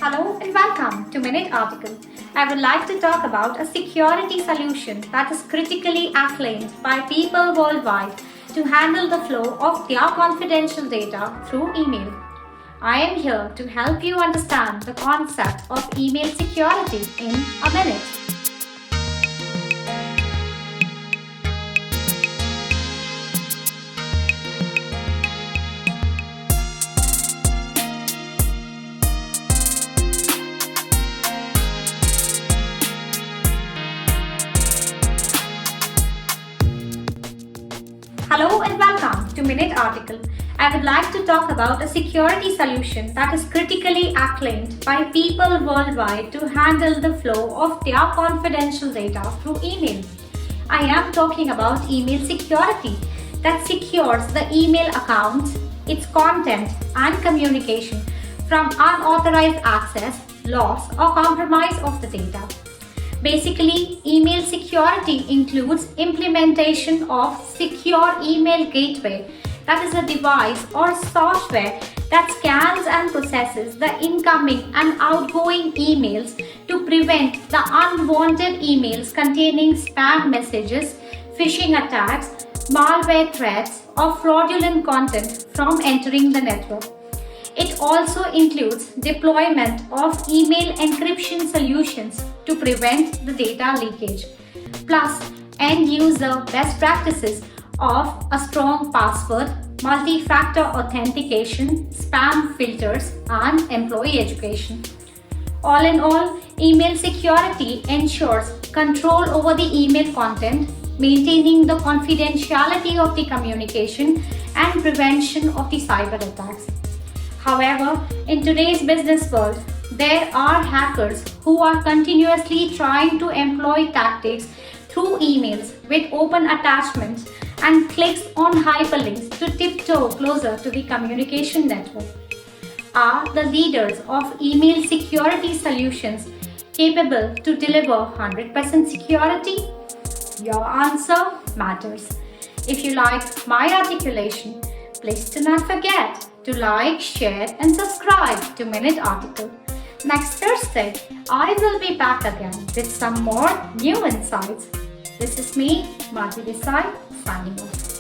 Hello and welcome to Minute Article. I would like to talk about a security solution that is critically acclaimed by people worldwide to handle the flow of their confidential data through email. I am here to help you understand the concept of email security in a minute. Hello and welcome to Minute Article. I would like to talk about a security solution that is critically acclaimed by people worldwide to handle the flow of their confidential data through email. I am talking about email security that secures the email account, its content and communication from unauthorized access, loss or compromise of the data. Basically, email security includes implementation of secure email gateway, that is a device or software that scans and processes the incoming and outgoing emails to prevent the unwanted emails containing spam messages, phishing attacks, malware threats, or fraudulent content from entering the network. It also includes deployment of email encryption solutions to prevent the data leakage, plus end-user best practices of a strong password, multi-factor authentication, spam filters, and employee education. All in all, email security ensures control over the email content, maintaining the confidentiality of the communication, and prevention of the cyber attacks. However, in today's business world, there are hackers who are continuously trying to employ tactics through emails with open attachments and clicks on hyperlinks to tiptoe closer to the communication network. Are the leaders of email security solutions capable to deliver 100% security? Your answer matters. If you like my articulation, please do not forget to like, share and subscribe to Minute Article. Next Thursday, I will be back again with some more new insights. This is me, Madhuri Desai, signing off.